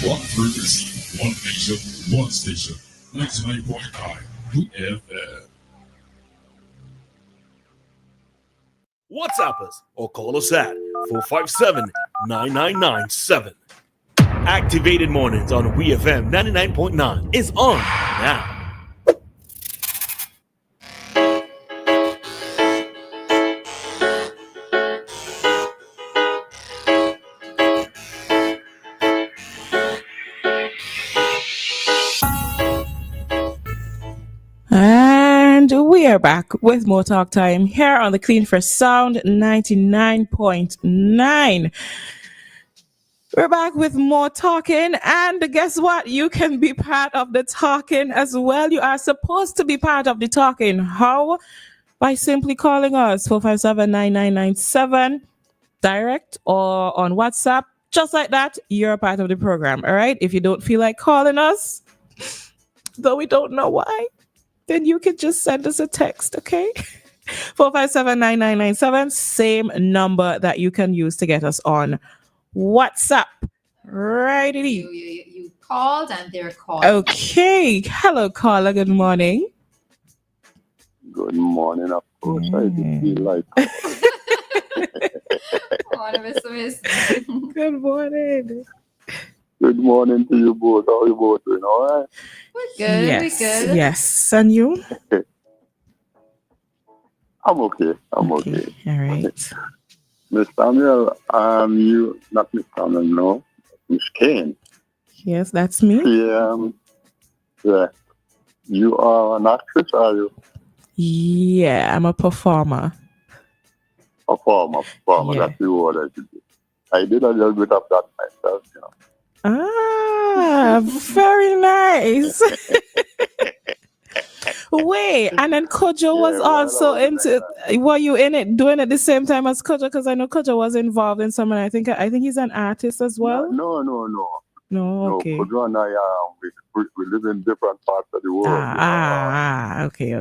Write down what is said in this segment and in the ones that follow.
One frequency, one nation, one station. 99.9 WEFM. WhatsApp us or call us at 457-9997. Activated Mornings on WeFM 99.9 is on now. And we are back with more talk time here on the Clean for Sound 99.9. We're back with more talking, and guess what? You can be part of the talking as well. You are supposed to be part of the talking. How? By simply calling us 457-9997 direct or on WhatsApp. Just like that, you're a part of the program. All right. If you don't feel like calling us, though we don't know why, then you can just send us a text, okay? 457-9997, same number that you can use to get us on WhatsApp. Righty. You called and they're calling. Okay. Hello, caller. Good morning. Good morning, of course. I did feel like. Good morning. Good morning to you both. How are you both doing? All right? We're good. Yes. We're good. Yes. And you? I'm okay. I'm okay. All right. Miss Samuel, you, not Miss Samuel, no. Miss Cain. Yes, that's me. Yeah. You are an actress, are you? Yeah, I'm a performer. Performer. Yeah. That's the word I did. I did a little bit of that myself, you know. Ah, very nice. Wait, and then Kojo was also into. Were you in it, doing it at the same time as Kojo? Because I know Kojo was involved in some, and I think he's an artist as well. No. No, okay. Kojo and I, we live in different parts of the world. Okay.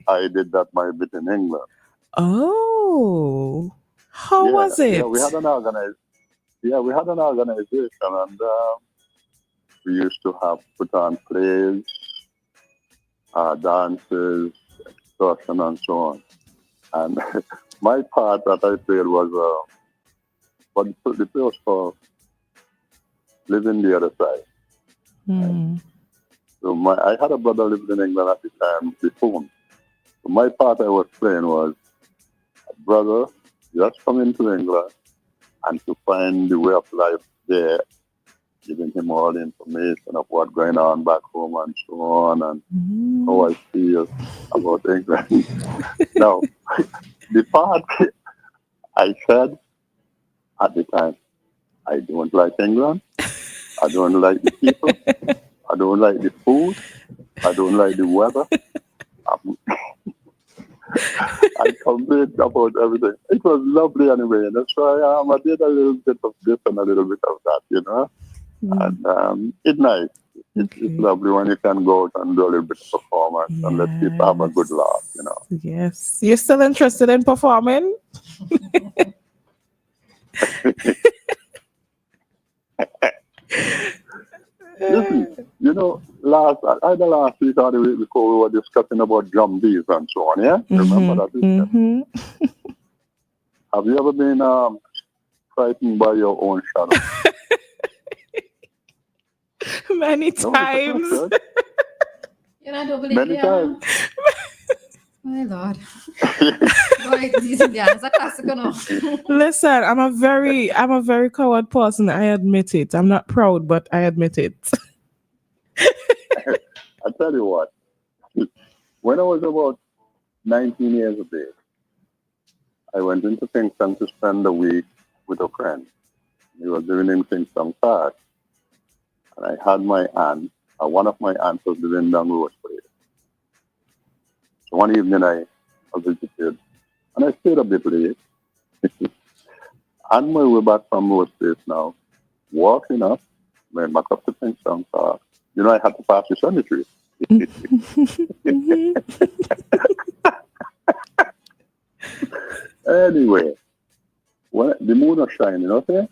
I did that my bit in England. Oh, how was it? Yeah, we had an organization, and we used to put on plays, dances, excursion, and so on. And my part that I played was the play was called Living the Other Side. So I had a brother living in England at the time, before. So my part I was playing was a brother just coming to England and to find the way of life there, giving him all the information of what's going on back home and so on, and how I feel about England. Now, the part I said at the time, I don't like England. I don't like the people. I don't like the food. I don't like the weather. I complained about everything. It was lovely anyway. That's why I did a little bit of this and a little bit of that, you know. And it's nice. It's lovely when you can go out and do a little bit of performance and let people have a good laugh, you know. Yes. You're still interested in performing? Listen, you know, last week or the week before we were discussing about drumbeats and so on, yeah? Remember that? Have you ever been frightened by your own shadow? Many times. I don't believe Many times. My Lord. Listen, I'm a very coward person. I admit it. I'm not proud, but I admit it. I tell you what, when I was about 19 years of age, I went into Kingston to spend a week with a friend. He was living in Kingston Park. And I had my aunt, one of my aunts was living down Rose Place. So one evening I visited, and I stayed a bit late. On my way back from Rose Place now, walking up, went back up to Kingston Park. You know, I had to pass the cemetery. Anyway, when the moon was shining, okay?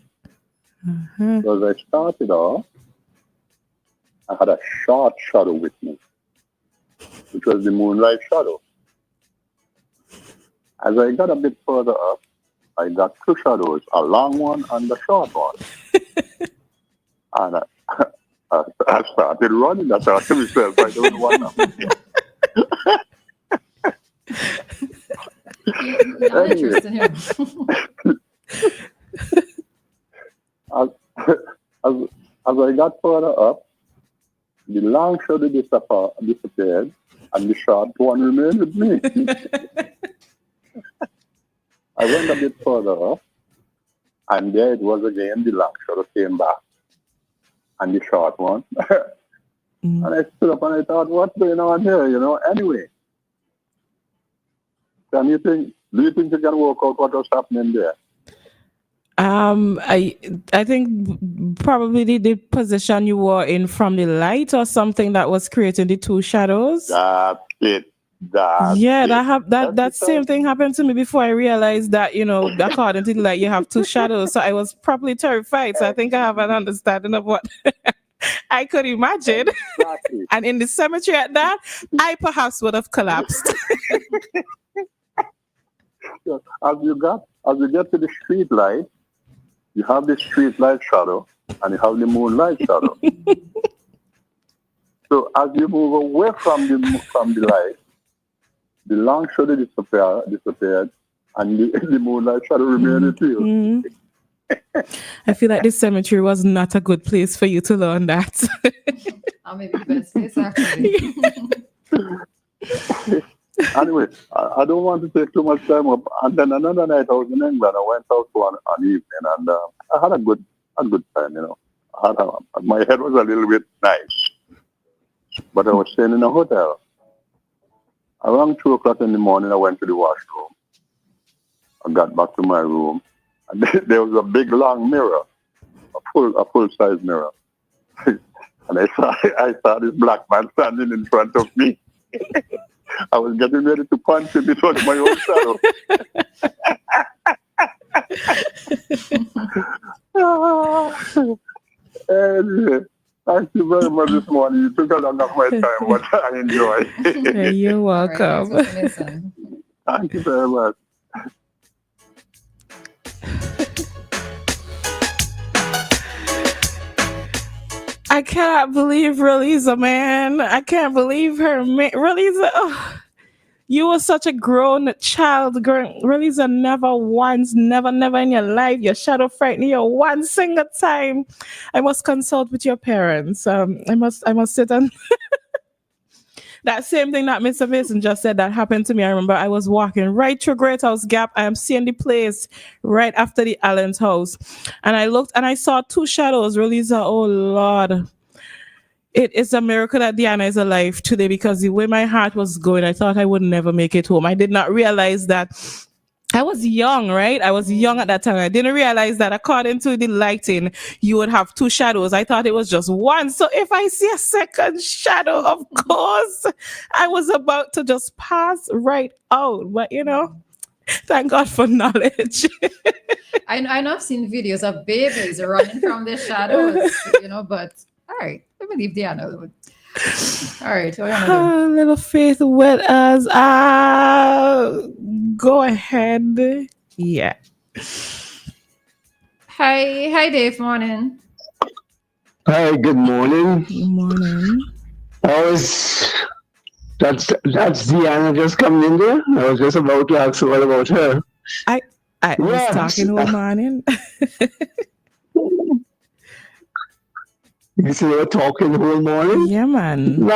So as I started off, I had a short shadow with me, which was the moonlight shadow. As I got a bit further up, I got two shadows, a long one and a short one. And I started running. I thought to myself, I don't want You're interested in him. as I got further up, the long shadow disappeared and the short one remained with me. I went a bit further up, and there it was again. The long shadow came back, and the short one. And I stood up and I thought, what's going on here? Anyway, do you think you can work out what was happening there? I think probably the position you were in from the light or something that was creating the two shadows. That's it. That same thing happened to me before I realized that, according to the light, you have two shadows. So I was probably terrified. So I think I have an understanding of what I could imagine. Exactly. And in the cemetery at that, I perhaps would have collapsed. So as you get to the street light, you have the street light shadow and you have the moonlight shadow. So as you move away from the light, the long shadow disappeared and the moonlight shadow remained with you. I feel like this cemetery was not a good place for you to learn that. Maybe the best place, actually. Anyway, I don't want to take too much time up. And then another night I was in England. I went out for an evening, and I had a good time. My head was a little bit nice, but I was staying in a hotel. Around 2:00 in the morning, I went to the washroom. I got back to my room, and there was a big long mirror, a full size mirror, and I saw this black man standing in front of me. I was getting ready to punch him. It was my own shadow. Anyway, thank you very much this morning. You took a lot of my time, but I enjoy. You're welcome. Right, thank you very much. I cannot believe Roleza, man. I can't believe her. Roleza, you were such a grown child. Roleza, never in your life, your shadow frightened you one single time. I must consult with your parents. I must sit and... That same thing that Mr. Mason just said, that happened to me. I remember I was walking right through Great House Gap. I am seeing the place right after the Allen's house. And I looked and I saw two shadows. Roleza, oh Lord. It is a miracle that Dianna is alive today, because the way my heart was going, I thought I would never make it home. I did not realize that. I was young, right? I was young at that time. I didn't realize that according to the lighting, you would have two shadows. I thought it was just one. So if I see a second shadow, of course, I was about to just pass right out. But, thank God for knowledge. I know I've seen videos of babies running from their shadows, but all right, I believe Dianna would. All right, what do you want to do? Little faith with us. Go ahead. Yeah. Hi, Dave. Morning. Hi, good morning. Good morning. That's Dianna just coming in there. I was just about to ask what about her. I was talking all morning. You see, they were talking the whole morning? Yeah, man.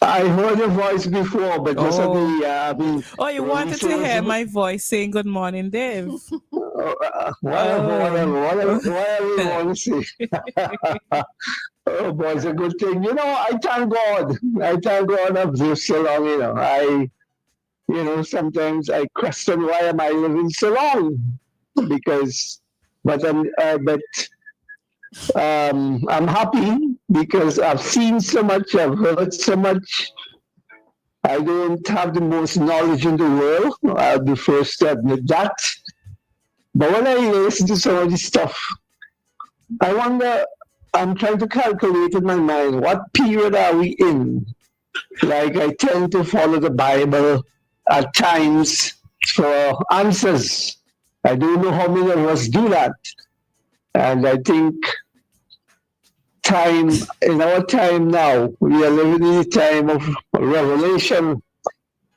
I heard your voice before, but just you wanted to hear my voice saying good morning, Dave. Whatever you want to say. Oh, boy, it's a good thing. I thank God. I've lived so long, sometimes I question why am I living so long? I'm happy because I've seen so much, I've heard so much. I don't have the most knowledge in the world. I'll be first to admit that. But when I listen to some of this stuff, I wonder I'm trying to calculate in my mind what period are we in. Like I tend to follow the Bible at times for answers. I don't know how many of us do that. And I think in our time now, we are living in a time of revelation,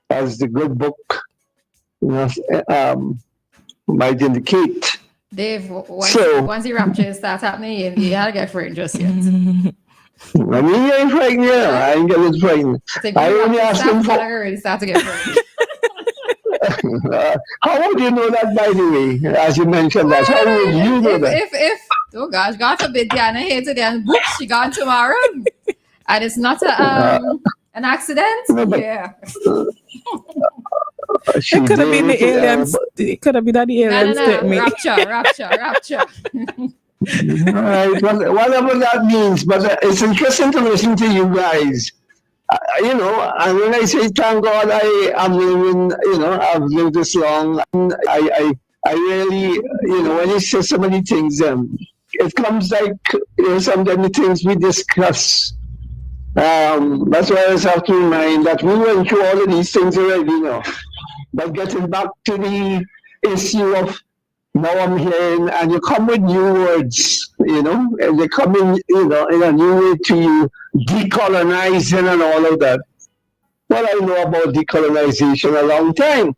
as the good book might indicate. Dave, once the rapture starts happening, you gotta get frightened just yet. I mean, you ain't frightened yet. I ain't getting frightened. I only asked him for. Already start to get frightened. How would you know that, by the way? As you mentioned that, how would you know that? If oh gosh, God forbid Dianna here today and boop, she gone tomorrow, and it's not an accident. Yeah. It could have been the aliens. It could have been that the aliens take me. Rapture. All right, whatever that means, but it's interesting to listen to you guys. You know, and when I say thank God I am living, you know, I've lived this long, and I really, you know, when you say so many things, it comes like, you know, sometimes the things we discuss. That's why I always have to remind that we went through all of these things already, you know. But getting back to the issue of now I'm hearing, and you come with new words, you know, and they come in, you know, in a new way to you, decolonizing and all of that. Well, I know about decolonization a long time.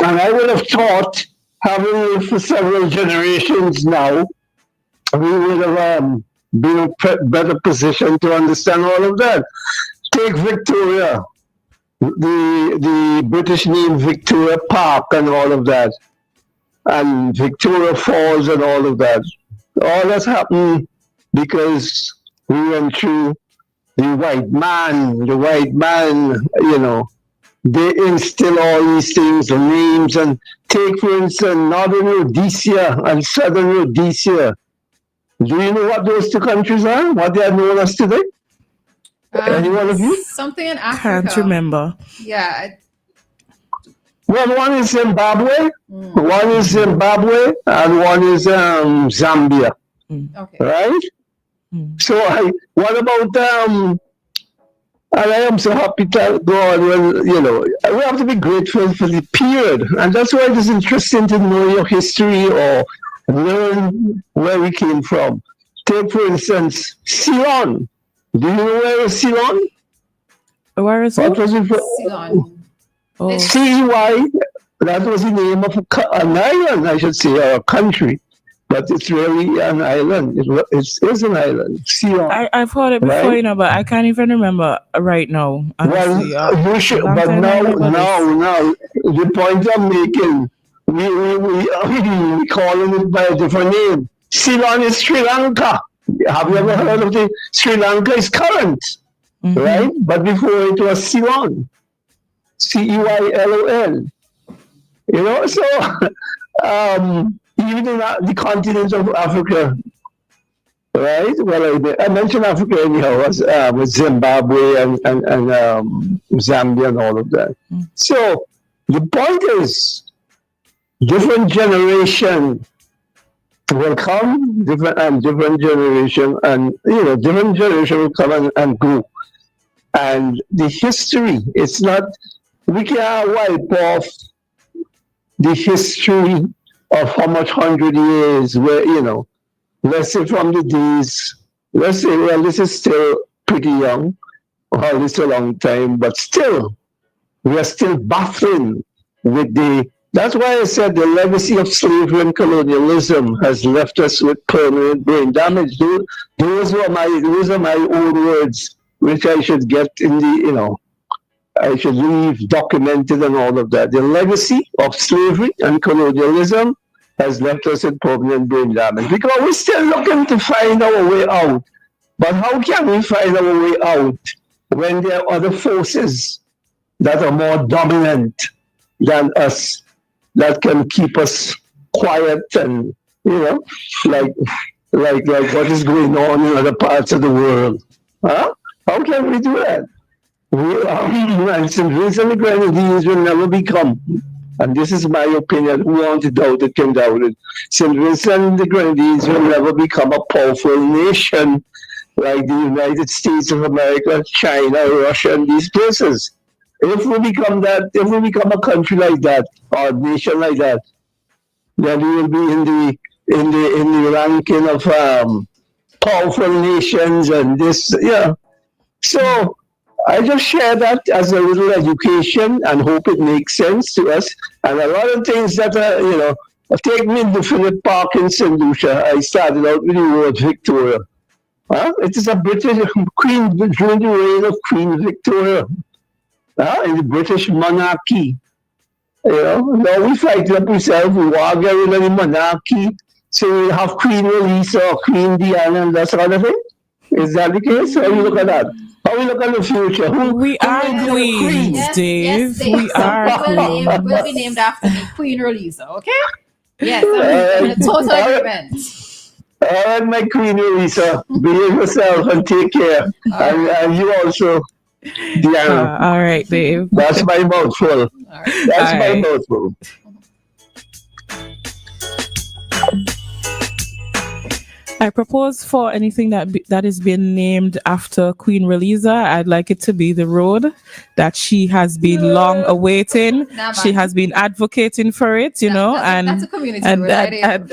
And I would have thought, having lived for several generations now, we would have been in a better position to understand all of that. Take Victoria, the British name Victoria Park and all of that, and Victoria Falls and all of that. All that's happened because we went through the white man, you know, they instill all these things, the names, and take, for instance, Northern Rhodesia and Southern Rhodesia. Do you know what those two countries are? What they are known as today? Any one of you? Something in Africa. Can't remember. Yeah. Well, one is Zimbabwe, and one is Zambia. Okay. Right? So, what about, and I am so happy to God when, you know, we have to be grateful for the period. And that's why it is interesting to know your history or learn where we came from. Take, for instance, Ceylon. Do you know where is Ceylon? Where is what? Was it? Ceylon. Oh. CEY, that was the name of an island, I should say, or a country. But it's really an island. It is an island. Ceylon. I've heard it before, right? you know, but I can't even remember right now. Honestly. Well, you should, but now, the point I'm making, we calling it by a different name. Ceylon is Sri Lanka. Have you ever heard of the Sri Lanka is current, right? But before it was Ceylon. Ceylon. You know, so even in the continent of Africa, right? Well, I mentioned Africa anyhow, with Zimbabwe and Zambia and all of that. So the point is, different generation will come, different generation, and you know, different generation will come and go. And the history, it's not, we can't wipe off the history of how much 100 years, where, you know, let's say from the days, let's say, well, this is still pretty young, well, it's a long time, but still, we are still battling with that's why I said the legacy of slavery and colonialism has left us with permanent brain damage. Those are my own words, which I should get in the, you know, I should leave documented and all of that. The legacy of slavery and colonialism has left us with permanent brain damage because we're still looking to find our way out. But how can we find our way out when there are other forces that are more dominant than us, that can keep us quiet and, you know, like what is going on in other parts of the world? Huh? How can we do that? And some reason the Grenadines will never become and this is my opinion, who wants it doubt it can doubt it. St. Vincent and the Grenadines will never become a powerful nation like the United States of America, China, Russia, and these places. If we become that, if we become a country like that, or a nation like that, then we will be in the ranking of powerful nations and this, yeah. So I just share that as a little education and hope it makes sense to us. And a lot of things that take me to Philip Park in St. Lucia. I started out with the word Victoria. It is a British queen during the reign of Queen Victoria in the British monarchy. Now we fight up ourselves, we war in the monarchy. So we have Queen Roleza or Queen Dianna and that sort of thing. Is that the case? How you look at that? How we look at the future? We are queens, Yes, Dave. yes, Dave. We are queens. Will be named after me, Queen Roleza. Okay? Yes, I'm in total agreement. All right, my Queen Roleza, behave yourself and take care. And you also, Dianna. All right, Dave. That's my mouthful. All right. That's All my right. mouthful. I propose for anything that is being named after Queen Roleza, I'd like it to be the road that she has been long awaiting. Nah, She man. has been advocating for it, That's a community and road. that, right and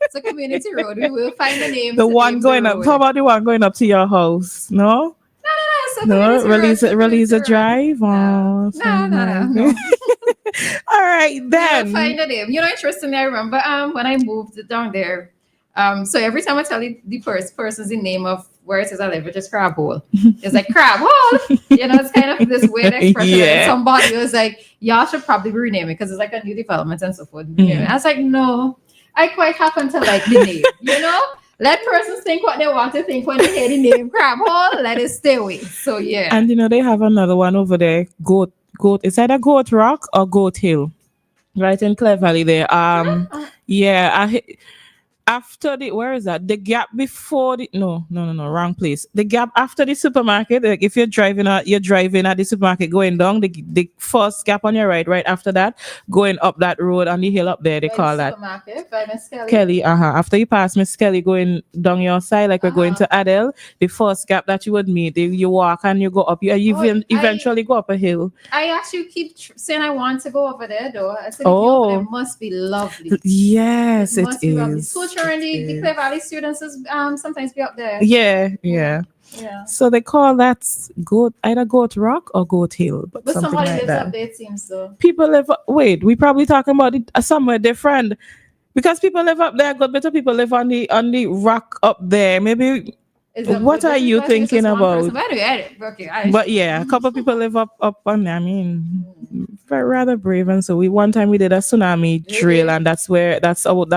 It's a community road. We will find the name. the one going up. How about the one going up to your house? No, no, Roleza Drive. Oh, No. All right We'll then. find the name. Interestingly, I remember when I moved down there. So every time I tell you the person's the name of where it says I live, it's just crab hole. It's like crab hole. It's kind of this weird expression. Yeah. And somebody was like, y'all should probably rename it because it's like a new development and so forth. Mhm. I was like, no, I quite happen to like the name. Let persons think what they want to think when they hear the name crab hole. Let it stay away. So yeah. And they have another one over there. Goat. It's either Goat Rock or Goat Hill, right in Clare Valley there. Yeah. After where is that? The gap before the no, wrong place. The gap after the supermarket. Like if you're driving at the supermarket going down, the first gap on your right after that, going up that road on the hill up there, they By call the that supermarket, by Miss Kelly. Kelly. After you pass Miss Kelly going down your side, like we're going to Adele, the first gap that you would meet, you walk and you go up. You eventually go up a hill. I actually keep saying I want to go over there though. I said, it must be lovely. Yes, it must be lovely. is. School children, the Clare Valley students sometimes be up there. Yeah. Yeah. So they call that either Goat Rock or Goat Hill, but something somebody like lives that. up there, it seems though. People live. Wait, we probably talking about it somewhere different because people live up there. Good bit of people live on the rock up there. Maybe. What are you thinking about? But yeah, a couple people live up on there. I mean, rather brave, and so one time we did a tsunami drill, and that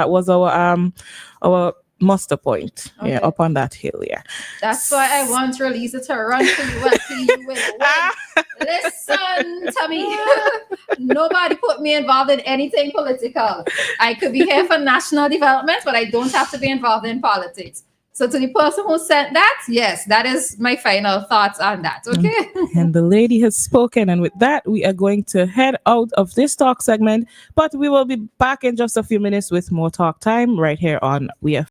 was our muster point. Okay. Yeah, up on that hill. Yeah, that's why I want Roleza to run for you and you will win. Listen to me. Nobody put me involved in anything political. I could be here for national development, but I don't have to be involved in politics. So to the person who sent that, yes, that is my final thoughts on that. Okay. And the lady has spoken. And with that, we are going to head out of this talk segment. But we will be back in just a few minutes with more talk time right here on WEFM.